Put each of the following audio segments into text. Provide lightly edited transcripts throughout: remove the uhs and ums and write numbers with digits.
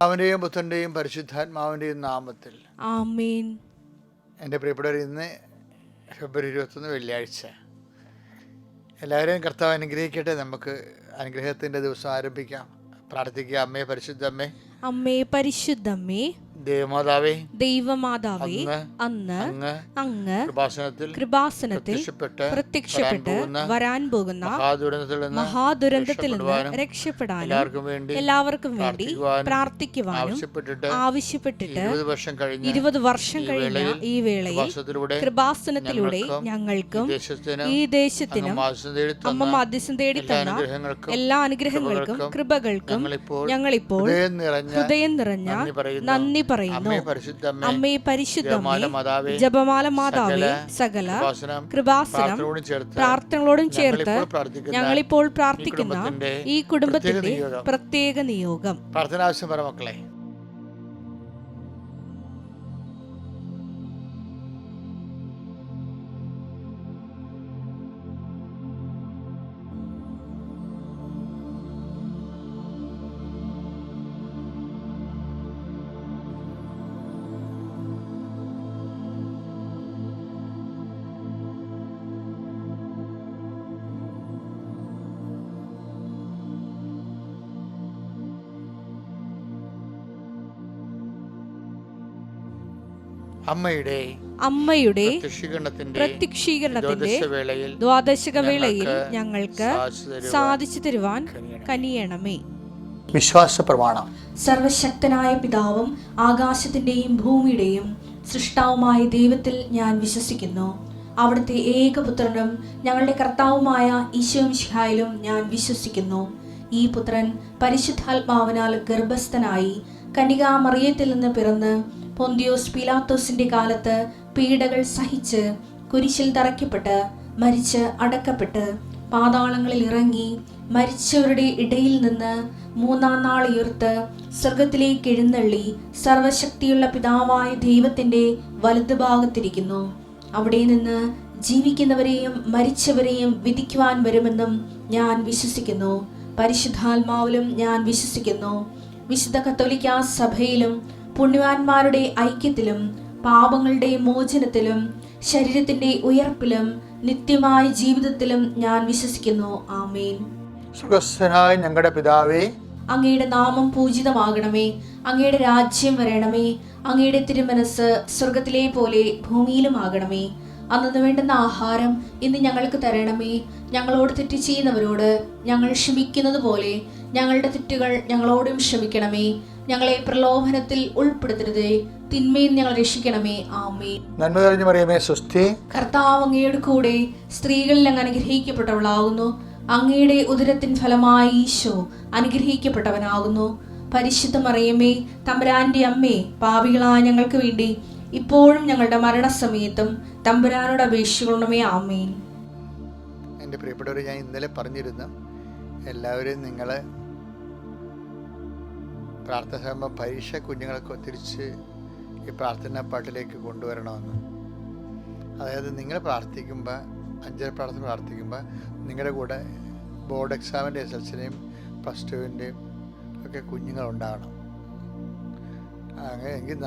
അവൻ്റെയും പുത്രൻ്റെയും പരിശുദ്ധാത്മാവിൻ്റെയും നാമത്തിൽ ആമേൻ. എൻ്റെ പ്രിയപ്പെട്ടവർ, ഇന്ന് ഫെബ്രുവരി 21 വെള്ളിയാഴ്ച. എല്ലാവരെയും കർത്താവ് അനുഗ്രഹിക്കട്ടെ. നമുക്ക് അനുഗ്രഹത്തിൻ്റെ ദിവസം ആരംഭിക്കാം. പ്രാർത്ഥിക്കുക. അമ്മേ പരിശുദ്ധമ്മേ, അമ്മേ പരിശുദ്ധമ്മേ, ദേവമാതാവേ, ദൈവമാതാവേ, അന്ന് അങ്ങ് കൃപാസനത്തിൽ പ്രത്യക്ഷപ്പെട്ട് വരാൻ പോകുന്ന മഹാദുരന്തത്തിൽ നിന്ന് രക്ഷപ്പെടാനും എല്ലാവർക്കും വേണ്ടി പ്രാർത്ഥിക്കുവാനും ആവശ്യപ്പെട്ടിട്ട് 20 വർഷം കഴിഞ്ഞ ഈ വേളയിൽ കൃപാസനത്തിലൂടെ ഞങ്ങൾക്കും ഈ ദേശത്തിനും അമ്മ മധ്യസ്ഥം തേടി തന്ന എല്ലാ അനുഗ്രഹങ്ങൾക്കും കൃപകൾക്കും ഞങ്ങളിപ്പോൾ ഹൃദയം നിറഞ്ഞ നന്ദി പറയുന്നു. അമ്മേ പരിശുദ്ധമേ, ജപമാല മാതാവേ, സകല കൃപാസനം പ്രാർത്ഥനകളോടും ചേർത്ത് ഞങ്ങളിപ്പോൾ പ്രാർത്ഥിക്കുന്ന ഈ കുടുംബത്തിന്റെ പ്രത്യേക നിയോഗം. പ്രാർത്ഥനാവശ്യം പറ മക്കളെ. അമ്മയുടെ പ്രത്യക്ഷീകരണത്തിന്റെ ദ്വാദശക വേളയിൽ ഞങ്ങൾക്ക് സാധിച്ചു തരുവാൻ കനിയണമേ. വിശ്വാസ പ്രമാണം. സർവശക്തനായ പിതാവും ആകാശത്തിന്റെയും ഭൂമിയുടെയും സൃഷ്ടാവുമായ ദൈവത്തിൽ ഞാൻ വിശ്വസിക്കുന്നു. അവിടുത്തെ ഏകപുത്രനും ഞങ്ങളുടെ കർത്താവുമായ ഈശോമിശിഹായിലും ഞാൻ വിശ്വസിക്കുന്നു. ഈ പുത്രൻ പരിശുദ്ധാത്മാവിനാൽ ഗർഭസ്ഥനായി കന്യകാമറിയത്തിൽ നിന്ന് പിറന്ന് പൊന്തിയോസ് പീലാത്തോസിന്റെ കാലത്ത് പീഡകൾ സഹിച്ച് കുരിശിൽ തറയ്ക്കപ്പെട്ട് മരിച്ച് അടക്കപ്പെട്ട് പാതാളങ്ങളിൽ ഇറങ്ങി മരിച്ചവരുടെ ഇടയിൽ നിന്ന് 3-ാം നാൾ ഉയർത്ത് സ്വർഗത്തിലേക്ക് എഴുന്നള്ളി സർവശക്തിയുള്ള പിതാവായ ദൈവത്തിന്റെ വലതുഭാഗത്തിരിക്കുന്നു. അവിടെ നിന്ന് ജീവിക്കുന്നവരെയും മരിച്ചവരെയും വിധിക്കുവാൻ വരുമെന്നും ഞാൻ വിശ്വസിക്കുന്നു. പരിശുദ്ധാത്മാവിലും ഞാൻ വിശ്വസിക്കുന്നു. വിശുദ്ധ കത്തോലിക്കാ സഭയിലും പുണ്യവാന്മാരുടെ ഐക്യത്തിലും പാപങ്ങളുടെ മോചനത്തിലും ശരീരത്തിന്റെ ഉയർപ്പിലും നിത്യമായ ജീവിതത്തിലും ഞാൻ വിശ്വസിക്കുന്നു. ആമേൻ. സ്വർഗ്ഗസ്ഥനായ ഞങ്ങളുടെ പിതാവേ, അങ്ങയുടെ നാമം പൂജിതമാകണമേ. അങ്ങയുടെ രാജ്യം വരണമേ. അങ്ങയുടെ തിരുമനസ് സ്വർഗത്തിലെ പോലെ ഭൂമിയിലും ആകണമേ. അന്നു വേണ്ടുന്ന ആഹാരം ഇന്ന് ഞങ്ങൾക്ക് തരണമേ. ഞങ്ങളോട് തെറ്റ് ചെയ്യുന്നവരോട് ഞങ്ങൾ ക്ഷമിക്കുന്നത് പോലെ ഞങ്ങളുടെ തെറ്റുകൾ ഞങ്ങളോടും ക്ഷമിക്കണമേ. ഞങ്ങളെ പ്രലോഭനത്തിൽ ഉൾപ്പെടുത്തരുതേ, തിന്മയിൽ ഞങ്ങൾ രക്ഷിക്കണമേ. ആമേൻ. നന്മ നിറഞ്ഞ മറിയമേ, സ്വസ്തി. കർത്താവ് അങ്ങയുടെ കൂടെ സ്ത്രീകളിൽ അങ്ങ് അനുഗ്രഹിക്കപ്പെട്ടവളാകുന്നു. അങ്ങയുടെ ഉദരത്തിൻ ഫലമായി ഈശോ അനുഗ്രഹിക്കപ്പെട്ടവനാകുന്നു. പരിശുദ്ധ മറിയമേ, തമ്പുരാന്റെ അമ്മേ, പാപികളായ ഞങ്ങൾക്ക് വേണ്ടി ഇപ്പോഴും ഞങ്ങളുടെ മരണസമയത്തും തമ്പുരാനോട് അപേക്ഷിക്കണമേ. ആമേൻ. എൻ്റെ പ്രിയപ്പെട്ടവരെ, ഞാൻ ഇന്നലെ പറഞ്ഞിരുന്നു എല്ലാവരും നിങ്ങൾ പ്രാർത്ഥന സമയം പരീക്ഷ കുഞ്ഞുങ്ങളൊക്കെ തിരിച്ച് ഈ പ്രാർത്ഥനാ പാട്ടിലേക്ക് കൊണ്ടുവരണമെന്ന്. അതായത് നിങ്ങൾ പ്രാർത്ഥിക്കുമ്പോൾ, അഞ്ചര പ്രാർത്ഥന പ്രാർത്ഥിക്കുമ്പോൾ നിങ്ങളുടെ കൂടെ ബോർഡ് എക്സാമിൻ്റെ SSLCയുടെയും +2-ൻ്റെയും ഒക്കെ കുഞ്ഞുങ്ങളുണ്ടാകണം. അങ്ങനെ എങ്കിൽ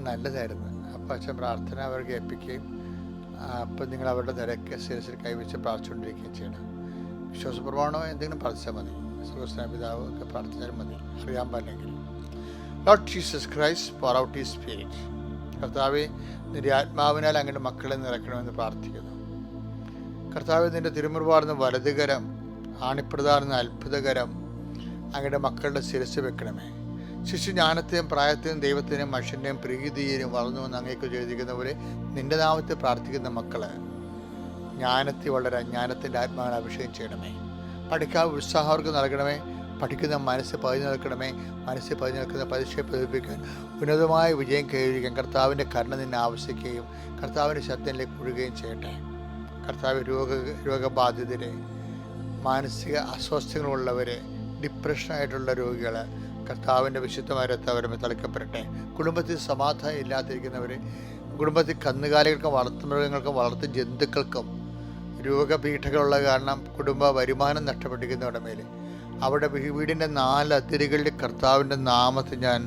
നല്ലതായിരുന്നു. അപ്പോൾ അച്ഛൻ പ്രാർത്ഥന അവർക്ക് ഏൽപ്പിക്കുകയും അപ്പം നിങ്ങൾ അവരുടെ തിരക്ക് ശിരസിൽ കൈവച്ച് പ്രാർത്ഥിച്ചുകൊണ്ടിരിക്കുകയും ചെയ്യണം. വിശ്വാസപ്രമാണോ എന്തെങ്കിലും പ്രാർത്ഥിച്ചാൽ മതി. സ്വർഗ്ഗസ്ഥനായ പിതാവ് ഒക്കെ പ്രാർത്ഥിച്ചാലും മതി, അറിയാൻ പാടില്ലെങ്കിൽ. Lord Jesus Christ, pour out his spirit. കർത്താവെ, നിന്റെ ആത്മാവിനാൽ അങ്ങയുടെ മക്കളെ നിറയ്ക്കണമെന്ന് പ്രാർത്ഥിക്കുന്നു. കർത്താവെ, നിന്റെ തിരുമുറുപാർന്ന വലതുകരം, ആണിപ്രദാർന്ന അത്ഭുതകരം അങ്ങയുടെ മക്കളുടെ ശിരസ് വെക്കണമേ. ശിശു ജ്ഞാനത്തെയും പ്രായത്തെയും ദൈവത്തിനെയും മനുഷ്യൻ്റെയും പ്രീതിയെയും വളർന്നുവെന്ന് അങ്ങേക്ക് ചോദിക്കുന്നവരെ നിന്റെ നാമത്തെ പ്രാർത്ഥിക്കുന്ന മക്കള് ജ്ഞാനത്തിൽ വളരാൻ ജ്ഞാനത്തിൻ്റെ ആത്മാവിനെ അഭിഷേകം ചെയ്യണമേ. പഠിക്കാൻ ഉത്സാഹം അവർക്ക് നൽകണമേ. പഠിക്കുന്ന മനസ്സ് പതിഞ്ഞു നിൽക്കണമേ. മനസ്സിൽ പതിഞ്ഞു നിൽക്കുന്ന പരീക്ഷയെ പ്രതിഫലിപ്പിക്കാൻ ഉന്നതമായ വിജയം കൈവരിക്കാൻ കർത്താവിൻ്റെ കരുണ നിന്നെ ആവശ്യിക്കുകയും കർത്താവിൻ്റെ ശബ്ദത്തിലേക്ക് ഒഴുകുകയും ചെയ്യട്ടെ. കർത്താവ് രോഗബാധിതരെ, മാനസിക അസ്വസ്ഥങ്ങളുള്ളവരെ, ഡിപ്രഷനായിട്ടുള്ള രോഗികൾ കർത്താവിൻ്റെ വിശുദ്ധമായ രക്തവരമേ തളിക്കപ്പെടട്ടെ. കുടുംബത്തിൽ സമാധാനം ഇല്ലാതിരിക്കുന്നവർ, കുടുംബത്തിൽ കന്നുകാലികൾക്കും വളർത്തുമൃഗങ്ങൾക്കും വളർത്തു ജന്തുക്കൾക്കും രോഗപീഠകളുള്ള കാരണം കുടുംബ വരുമാനം നഷ്ടപ്പെട്ടിരിക്കുന്നവരുടെ മേൽ അവരുടെ വീടിൻ്റെ 4 അതിരുകളിൽ കർത്താവിൻ്റെ നാമത്തിൽ ഞാൻ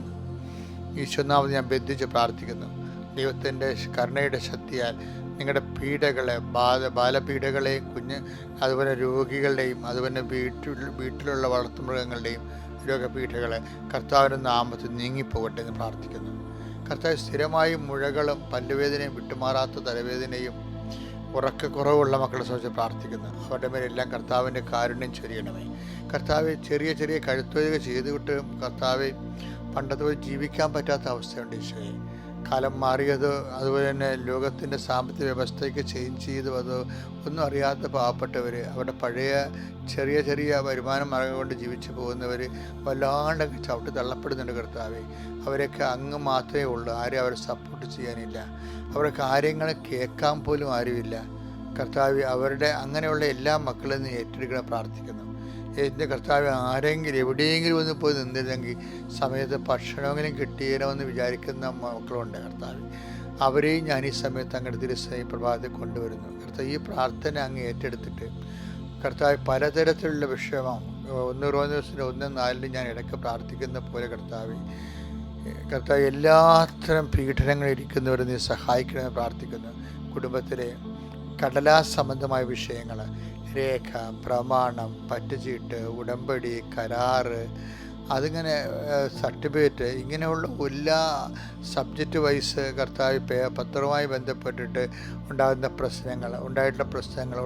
ഈശോനാമത്തിൽ ഞാൻ ബന്ധിച്ച് പ്രാർത്ഥിക്കുന്നു. ദൈവത്തിൻ്റെ കരുണയുടെ ശക്തിയാൽ നിങ്ങളുടെ പീഡകളെ, ബാലപീഡകളെയും അതുപോലെ രോഗികളുടെയും അതുപോലെ വീട്ടിലുള്ള വളർത്തുമൃഗങ്ങളുടെയും രോഗപീഠകളെ കർത്താവിൻ്റെ നാമത്തിൽ നീങ്ങിപ്പോകട്ടെ എന്ന് പ്രാർത്ഥിക്കുന്നു. കർത്താവ് സ്ഥിരമായി മുഴകളും പല്ലുവേദനയും വിട്ടുമാറാത്ത തലവേദനയും ഉറക്കക്കുറവുള്ള മക്കളെ സംബന്ധിച്ച് പ്രാർത്ഥിക്കുന്നു. അവരുടെ മേലെല്ലാം കർത്താവിൻ്റെ കാരുണ്യം ചൊരിയണമേ. കർത്താവ് ചെറിയ ചെറിയ കഴുത്തുവരിക ചെയ്തുവിട്ട് കർത്താവ് പണ്ടത്തെ പോലെ ജീവിക്കാൻ പറ്റാത്ത അവസ്ഥയുണ്ട് ഈശോയെ. കാലം മാറിയത്, അതുപോലെ തന്നെ ലോകത്തിൻ്റെ സാമ്പത്തിക വ്യവസ്ഥയ്ക്ക് ചേഞ്ച് ചെയ്തു, അത് ഒന്നും അറിയാത്ത പാവപ്പെട്ടവർ, അവരുടെ പഴയ ചെറിയ ചെറിയ വരുമാന മാർഗം കൊണ്ട് ജീവിച്ചു പോകുന്നവർ വല്ലാണ്ടൊക്കെ ചവിട്ടി തള്ളപ്പെടുന്നുണ്ട് കർത്താവെ. അവരൊക്കെ അങ്ങ് മാത്രമേ ഉള്ളൂ, ആരും അവരെ സപ്പോർട്ട് ചെയ്യാനില്ല, അവരുടെ കാര്യങ്ങൾ കേൾക്കാൻ പോലും ആരുമില്ല. കർത്താവ് അവരുടെ അങ്ങനെയുള്ള എല്ലാ മക്കളിൽ നിന്ന് ഏറ്റെടുക്കണം പ്രാർത്ഥിക്കുന്നു. എൻ്റെ കർത്താവ് ആരെങ്കിലും എവിടെയെങ്കിലും ഒന്ന് പോയി നിന്നിരുന്നെങ്കിൽ സമയത്ത് ഭക്ഷണമെങ്കിലും കിട്ടിയേനോന്ന് വിചാരിക്കുന്ന മക്കളുണ്ട് കർത്താവ്. അവരെയും ഞാൻ ഈ സമയത്ത് അങ്ങയുടെ തിരുസഭ പ്രഭാതത്തിൽ കൊണ്ടുവരുന്നു. കർത്താവ് ഈ പ്രാർത്ഥന അങ്ങ് ഏറ്റെടുത്തിട്ട് കർത്താവ് പലതരത്തിലുള്ള വിഷയമാണ് 1 ദിവസത്തിന് 1-4 ഞാൻ ഇടയ്ക്ക് പ്രാർത്ഥിക്കുന്ന പോലെ കർത്താവ് എല്ലാത്തരം പീഡനങ്ങളിരിക്കുന്നവരെ നീ സഹായിക്കണമെന്ന് പ്രാർത്ഥിക്കുന്നു. കുടുംബത്തിലെ കടലാസ് സംബന്ധമായ വിഷയങ്ങൾ, രേഖ, പ്രമാണം, പറ്റുചീട്ട്, ഉടമ്പടി, കരാറ്, അതിങ്ങനെ സർട്ടിഫിക്കറ്റ്, ഇങ്ങനെയുള്ള എല്ലാ സബ്ജക്റ്റ് വൈസ് കർത്താവ് പത്രവുമായി ബന്ധപ്പെട്ടിട്ട് ഉണ്ടായിട്ടുള്ള പ്രശ്നങ്ങൾ,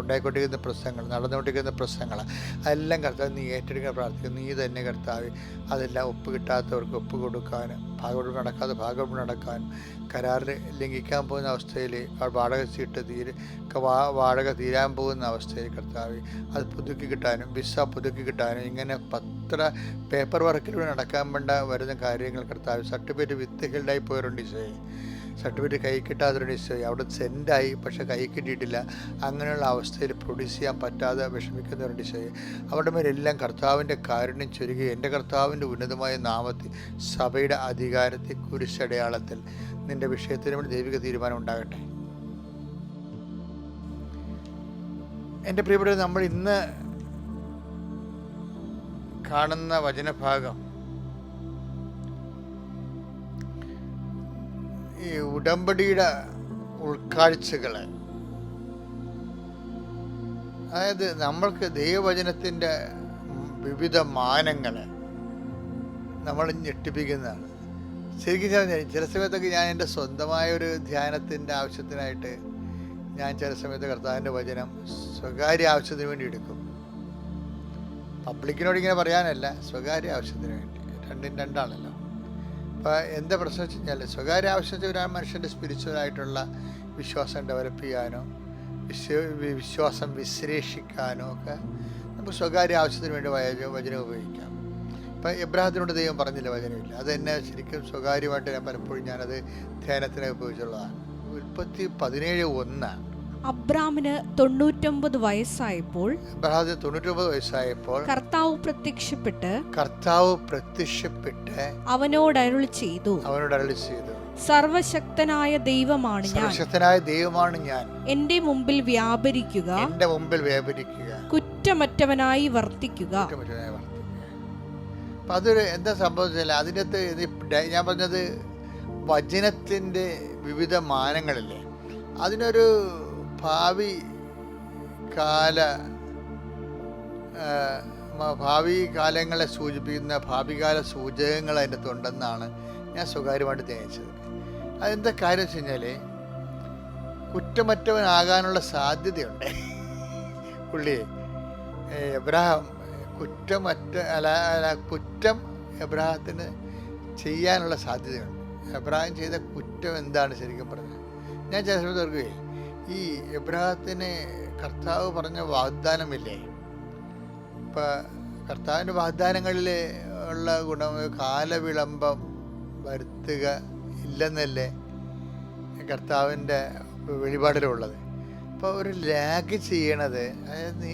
ഉണ്ടായിക്കൊണ്ടിരിക്കുന്ന പ്രശ്നങ്ങൾ, നടന്നുകൊണ്ടിരിക്കുന്ന പ്രശ്നങ്ങൾ അതെല്ലാം കർത്താവ് നീ ഏറ്റെടുക്കാൻ പ്രാർത്ഥിക്കുന്നു. നീ തന്നെ കർത്താവ് അതെല്ലാം ഒപ്പ് കിട്ടാത്തവർക്ക് ഒപ്പ് കൊടുക്കാനും, ഭാഗവത് നടക്കാതെ ഭാഗവത് നടക്കാനും, കരാറിൽ ലംഘിക്കാൻ പോകുന്ന അവസ്ഥയിൽ വാടക തീരാൻ പോകുന്ന അവസ്ഥയിൽ കർത്താവ് അത് പുതുക്കി കിട്ടാനും, വിസ പുതുക്കി കിട്ടാനും, ഇങ്ങനെ പേപ്പർ വർക്കിലൂടെ നടക്കാൻ വേണ്ട വരുന്ന കാര്യങ്ങൾ കർത്താവ്. സർട്ടിഫിക്കറ്റ് വിത്തുകളുണ്ടായി പോയവരുണ്ട് ഈശോയെ, സർട്ടിഫിക്കറ്റ് കൈ കിട്ടാത്തവരുണ്ട് ഈശോയെ, അവിടെ സെൻഡായി പക്ഷെ കൈ കിട്ടിയിട്ടില്ല, അങ്ങനെയുള്ള അവസ്ഥയിൽ പ്രൊഡ്യൂസ് ചെയ്യാൻ പറ്റാതെ വിഷമിക്കുന്നവരുണ്ട് ഈശോയെ. അവരുടെ മേലെല്ലാം കർത്താവിൻ്റെ കാരുണ്യം ചൊരികെ എൻ്റെ കർത്താവിൻ്റെ ഉന്നതമായ നാമത്തിൽ സഭയുടെ അധികാരത്തിൽ കുരിശടയാളത്തിൽ നിൻ്റെ വിഷയത്തിന് വേണ്ടി ദൈവിക തീരുമാനം ഉണ്ടാകട്ടെ. എൻ്റെ പ്രിയപ്പെട്ടവർ, നമ്മൾ ഇന്ന് കാണുന്ന വചനഭാഗം ഈ ഉടമ്പടിയുടെ ഉൾക്കാഴ്ചകളെ, അതായത് നമ്മൾക്ക് ദൈവവചനത്തിൻ്റെ വിവിധ മാനങ്ങളെ നമ്മൾ ഞെട്ടിപ്പിക്കുന്നതാണ്. ശരിക്കും ചില സമയത്തൊക്കെ ഞാൻ എൻ്റെ സ്വന്തമായ ഒരു ധ്യാനത്തിൻ്റെ ആവശ്യത്തിനായിട്ട് ഞാൻ ചില സമയത്ത് കർത്താവിൻ്റെ വചനം സ്വകാര്യ ആവശ്യത്തിന് വേണ്ടി എടുക്കും. പബ്ലിക്കിനോട് ഇങ്ങനെ പറയാനല്ല, സ്വകാര്യ ആവശ്യത്തിന് വേണ്ടി. രണ്ടും രണ്ടാണല്ലോ. അപ്പോൾ എന്താ പ്രശ്നം വെച്ച് കഴിഞ്ഞാൽ, സ്വകാര്യ ആവശ്യത്തിൽ ഒരു മനുഷ്യൻ്റെ സ്പിരിച്വലായിട്ടുള്ള വിശ്വാസം ഡെവലപ്പ് ചെയ്യാനോ വിശ്വാസം വിശ്ലേഷിക്കാനോ ഒക്കെ നമുക്ക് സ്വകാര്യ ആവശ്യത്തിന് വേണ്ടി വചനം ഉപയോഗിക്കാം. ഇപ്പം എബ്രാഹത്തിനോട് ദൈവം പറഞ്ഞില്ല വചനമില്ല, അത് എന്നെ ശരിക്കും സ്വകാര്യമായിട്ട് ഞാൻ പലപ്പോഴും ഞാനത് ധ്യാനത്തിന് ഉപയോഗിച്ചുള്ളതാണ്. ഉൽപ്പത്തി 17:1. അബ്രാമിന് 99 വയസ്സായപ്പോൾ കർത്താവ് പ്രത്യക്ഷപ്പെട്ട് അവനോട് അരുളി ചെയ്തു, സർവശക്തനായ ദൈവമാണ് ഞാൻ, എന്റെ മുമ്പിൽ വ്യാപരിക്കുക, കുറ്റമറ്റവനായി വർത്തിക്കുക. അപ്പം അതൊരു എന്താ സംഭവിച്ചില്ല, അതിൻ്റെ അകത്ത് ഞാൻ പറഞ്ഞത് വചനത്തിൻ്റെ വിവിധ മാനങ്ങളില്ലേ, അതിനൊരു ഭാവി കാലങ്ങളെ സൂചിപ്പിക്കുന്ന ഭാവികാല സൂചകങ്ങൾ അതിൻ്റെ അകത്തുണ്ടെന്നാണ് ഞാൻ സ്വകാര്യമായിട്ട് ധ്യാനിച്ചത്. അതെന്താ കാര്യം വെച്ച് കഴിഞ്ഞാൽ, കുറ്റമറ്റവനാകാനുള്ള സാധ്യതയുണ്ട് പുള്ളിയെ. എബ്രഹാം കുറ്റം എബ്രഹാത്തിന് ചെയ്യാനുള്ള സാധ്യതയുണ്ട്. എബ്രഹാം ചെയ്ത കുറ്റം എന്താണ് ശരിക്കും പറഞ്ഞത്? ഞാൻ ചില സമയത്ത് ഓർക്കുകയെ, ഈ എബ്രഹാത്തിന് കർത്താവ് പറഞ്ഞ വാഗ്ദാനമില്ലേ, ഇപ്പം കർത്താവിൻ്റെ വാഗ്ദാനങ്ങളിൽ ഉള്ള ഗുണം കാലവിളംബം വരുത്തുക ഇല്ലെന്നല്ലേ കർത്താവിൻ്റെ വെളിപാടിലുള്ളത്. അപ്പോൾ ഒരു ലാഗ് ചെയ്യണത്, അതായത്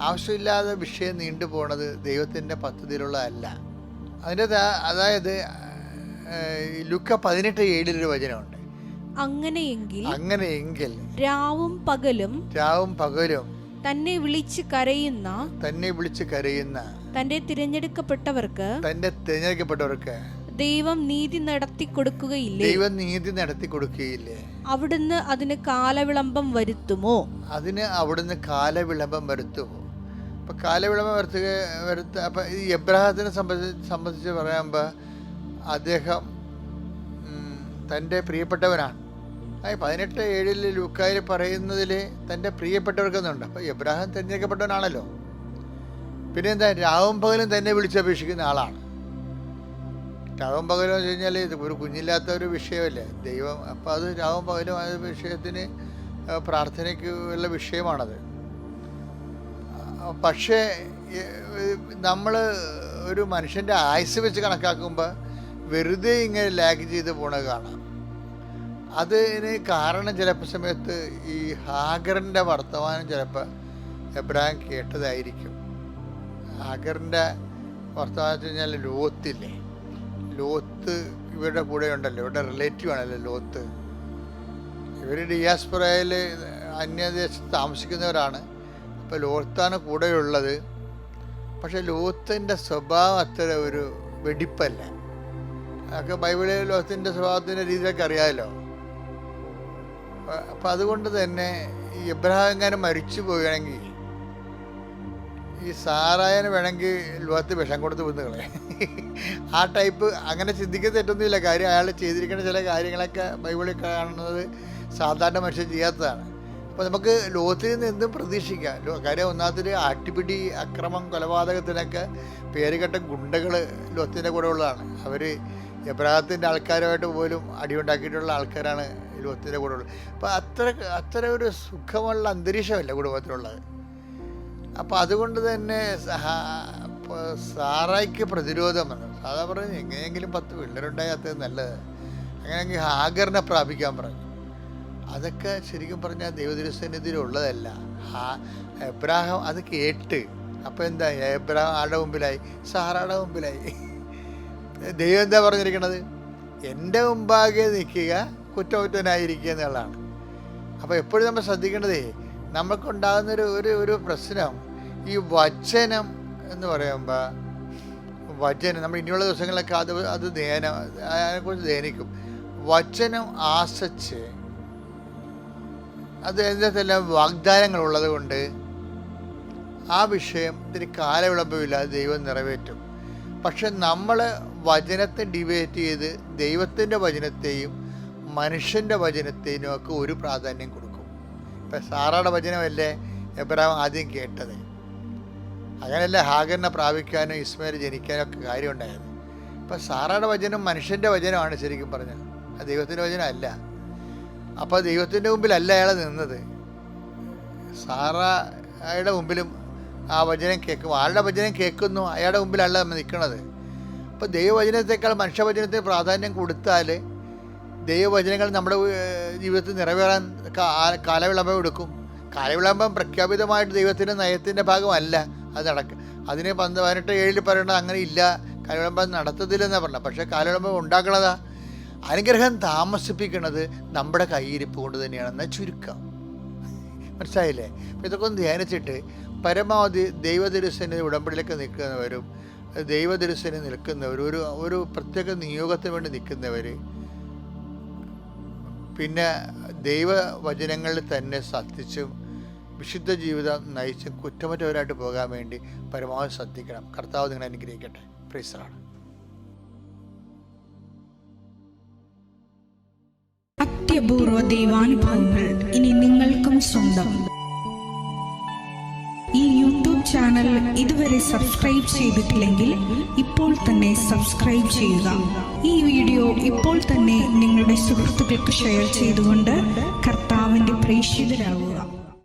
ആവശ്യമില്ലാതെ വിഷയം നീണ്ടു പോണത് ദൈവത്തിൻ്റെ പദ്ധതിയിലുള്ളതല്ല. അതായത് ലുക്ക 18:7 വചനമുണ്ട്, അങ്ങനെയെങ്കിൽ രാവും പകലും തന്നെ വിളിച്ച് കരയുന്ന തന്റെ തിരഞ്ഞെടുക്കപ്പെട്ടവർക്ക് ദൈവം നീതി നടത്തി കൊടുക്കുകയില്ലേ? ദൈവം നീതി നടത്തി കൊടുക്കുകയില്ലേ? അവിടുന്ന് അതിന് കാലവിളംബം വരുത്തുമോ? അവിടുന്ന് കാലവിളംബം വരുത്തുമോ? അപ്പൊ കാലവിളംബം അപ്പൊ ഈ എബ്രാഹത്തിനെ സംബന്ധിച്ച് പറയുമ്പോൾ അദ്ദേഹം തൻ്റെ പ്രിയപ്പെട്ടവനാണ്. 18:7 ലൂക്കായിൽ പറയുന്നതിൽ തൻ്റെ പ്രിയപ്പെട്ടവർക്കെന്നുണ്ട്. അപ്പോൾ എബ്രാഹിം തിരഞ്ഞെടുക്കപ്പെട്ടവനാണല്ലോ. പിന്നെ എന്താ, രാവും പകലും തന്നെ വിളിച്ചപേക്ഷിക്കുന്ന ആളാണ്. രാവും പകലും എന്ന് വെച്ച് കഴിഞ്ഞാൽ ഇത് ഒരു കുഞ്ഞില്ലാത്ത ഒരു വിഷയമല്ലേ ദൈവം. അപ്പോൾ അത് രാവും പകലും ആ വിഷയത്തിന് പ്രാർത്ഥനയ്ക്ക് ഉള്ള വിഷയമാണത്. പക്ഷേ നമ്മൾ ഒരു മനുഷ്യൻ്റെ ആയുസ് വെച്ച് കണക്കാക്കുമ്പോൾ വെറുതെ ഇങ്ങനെ ലാഗ് ചെയ്ത് പോണത് കാണാം. അതിന് കാരണം ചിലപ്പോൾ സമയത്ത് ഈ ഹാഗറിൻ്റെ വർത്തമാനം ചിലപ്പോൾ എബ്രാഹിം കേട്ടതായിരിക്കും. ഹാഗറിൻ്റെ വർത്തമാനം വെച്ച് കഴിഞ്ഞാൽ ലോത്തില്ലേ, ലോത്ത് ഇവരുടെ കൂടെ ഉണ്ടല്ലോ, ഇവരുടെ റിലേറ്റീവ് ആണല്ലോ ലോത്ത്. ഇവർ ഡിയാസ്പൊറയിൽ അന്യദേശത്ത് താമസിക്കുന്നവരാണ്. അപ്പോൾ ലോത്താണ് കൂടെയുള്ളത്. പക്ഷെ ലോത്തിൻ്റെ സ്വഭാവം അത്ര ഒരു വെടിപ്പല്ല. അതൊക്കെ ബൈബിളിൽ ലോത്തിൻ്റെ സ്വഭാവത്തിൻ്റെ രീതിയിലൊക്കെ അറിയാമല്ലോ. അപ്പം അതുകൊണ്ട് തന്നെ ഈ എബ്രാഹിം എങ്ങാനും മരിച്ചു പോവുകയാണെങ്കിൽ ഈ സാറായന് വേണമെങ്കിൽ ലോകത്ത് വിഷം കൊടുത്ത് വന്നുകളെ. ആ ടൈപ്പ് അങ്ങനെ ചിന്തിക്കാൻ തെറ്റൊന്നുമില്ല. കാര്യം അയാൾ ചെയ്തിരിക്കുന്ന ചില കാര്യങ്ങളൊക്കെ ബൈബിളിൽ കാണുന്നത് സാധാരണ മനുഷ്യൻ ചെയ്യാത്തതാണ്. അപ്പോൾ നമുക്ക് ലോകത്തിൽ നിന്ന് എന്തും പ്രതീക്ഷിക്കാം. കാര്യം ഒന്നാമത്തിൽ അട്ടിപ്പിടി, അക്രമം, കൊലപാതകത്തിനൊക്കെ പേരുകെട്ട ഗുണ്ടകൾ ലോകത്തിൻ്റെ കൂടെ ഉള്ളതാണ്. അവർ എബ്രാഹത്തിൻ്റെ ആൾക്കാരുമായിട്ട് പോലും അടിയുണ്ടാക്കിയിട്ടുള്ള ആൾക്കാരാണ് ലോകത്തിൻ്റെ കൂടെ ഉള്ളത്. അപ്പോൾ അത്ര ഒരു സുഖമുള്ള അന്തരീക്ഷമല്ല കുടുംബത്തിലുള്ളത്. അപ്പോൾ അതുകൊണ്ട് തന്നെ സാറായ്ക്ക് പ്രതിരോധം വന്നു. സാധാ പറഞ്ഞു എങ്ങനെയെങ്കിലും 10 പിള്ളേരുണ്ടായി അത്രയും നല്ലത്, അങ്ങനെയെങ്കിൽ ഹാഗറിനെ പ്രാപിക്കാൻ പറഞ്ഞു. അതൊക്കെ ശരിക്കും പറഞ്ഞാൽ ദൈവതിരുസന്നിധിയിലുള്ളതല്ല. എബ്രാഹിം അത് കേട്ട് അപ്പോൾ എന്താ, എബ്രാഹിം ആരുടെ മുമ്പിലായി? സാറയുടെ മുമ്പിലായി. ദൈവം എന്താ പറഞ്ഞിരിക്കണത്? എൻ്റെ മുമ്പാകെ നിൽക്കുക, കുറ്റകുറ്റനായിരിക്കുക എന്നുള്ളതാണ്. അപ്പോൾ എപ്പോഴും നമ്മൾ ശ്രദ്ധിക്കേണ്ടതേ, നമുക്കുണ്ടാകുന്നൊരു ഒരു പ്രശ്നം ഈ വചനം എന്ന് പറയുമ്പോൾ, വചനം നമ്മൾ ഇനിയുള്ള ദിവസങ്ങളിലൊക്കെ അത് അതിനെക്കുറിച്ച് ധ്യാനിക്കും. വചനം ആശിച്ച് അത് എന്തെല്ലാം വാഗ്ദാനങ്ങളുള്ളത് കൊണ്ട് ആ വിഷയം ഇതിന് കാലവിളംബമില്ലാതെ ദൈവം നിറവേറ്റും. പക്ഷെ നമ്മൾ വചനത്തെ ഡിബേറ്റ് ചെയ്ത് ദൈവത്തിൻ്റെ വചനത്തെയും മനുഷ്യൻ്റെ വചനത്തെയും ഒക്കെ ഒരു പ്രാധാന്യം കൊടുക്കും. ഇപ്പം സാറയുടെ വചനമല്ലേ എബ്രാഹിം ആദ്യം കേട്ടത്. അങ്ങനെയല്ലേ ഹാഗറിനെ പ്രാപിക്കാനും ഇസ്മായിൽ ജനിക്കാനും ഒക്കെ കാര്യമുണ്ടായത്. ഇപ്പം സാറയുടെ വചനം മനുഷ്യൻ്റെ വചനമാണ് ശരിക്കും പറഞ്ഞാൽ, അത് ദൈവത്തിൻ്റെ വചനമല്ല. അപ്പോൾ ദൈവത്തിൻ്റെ മുമ്പിലല്ല അയാൾ നിന്നത്, സാറയുടെ മുമ്പിലും ആ വചനം കേൾക്കും. ആളുടെ വചനം കേൾക്കുന്നു, അയാളുടെ മുമ്പിലല്ല നമ്മൾ നിൽക്കുന്നത്. അപ്പോൾ ദൈവവചനത്തെക്കാൾ മനുഷ്യവചനത്തിന് പ്രാധാന്യം കൊടുത്താൽ ദൈവവചനങ്ങൾ നമ്മുടെ ജീവിതത്തിൽ നിറവേറാൻ കാലവിളംബം എടുക്കും. കാലവിളംബം പ്രഖ്യാപിതമായിട്ട് ദൈവത്തിൻ്റെ നയത്തിൻ്റെ ഭാഗമല്ല. അത് അതിനെ 18:7 പറയേണ്ടത് അങ്ങനെ ഇല്ല, കാലവിളംബം നടത്തത്തില്ലെന്നാണ് പറഞ്ഞത്. പക്ഷേ കാലവിളംബം ഉണ്ടാക്കണതാ, അനുഗ്രഹം താമസിപ്പിക്കുന്നത് നമ്മുടെ കയ്യിരിപ്പ് കൊണ്ട് തന്നെയാണെന്ന് ചുരുക്കം. മനസ്സിലായില്ലേ? അപ്പോൾ ഇതൊക്കെ ഒന്ന് ധ്യാനിച്ചിട്ട് പരമാവധി ദൈവതിരുസന്നിധി ഉടമ്പടിയിലൊക്കെ നിൽക്കുന്നവരും ദൈവതിരുസന്നിധി നിൽക്കുന്നവർ, ഒരു പ്രത്യേക നിയോഗത്തിന് വേണ്ടി നിൽക്കുന്നവർ, പിന്നെ ദൈവവചനങ്ങളിൽ തന്നെ സത്യച്ചും വിശുദ്ധ ജീവിതം നയിച്ചും കുറ്റമറ്റവരായിട്ട് പോകാൻ വേണ്ടി പരമാവധി ശ്രദ്ധിക്കണം. കർത്താവ് നിങ്ങളെ അനുഗ്രഹിക്കട്ടെ. Praise the Lord. അത്യപൂർവ ദൈവാനുഭവങ്ങൾ ഇനി നിങ്ങൾക്കും സ്വന്തം. ഈ യൂട്യൂബ് ചാനൽ ഇതുവരെ സബ്സ്ക്രൈബ് ചെയ്തിട്ടില്ലെങ്കിൽ ഇപ്പോൾ തന്നെ സബ്സ്ക്രൈബ് ചെയ്യുക. ഈ വീഡിയോ ഇപ്പോൾ തന്നെ നിങ്ങളുടെ സുഹൃത്തുക്കൾക്ക് ഷെയർ ചെയ്തുകൊണ്ട് കർത്താവിൻ്റെ പ്രേക്ഷിതരാകുക.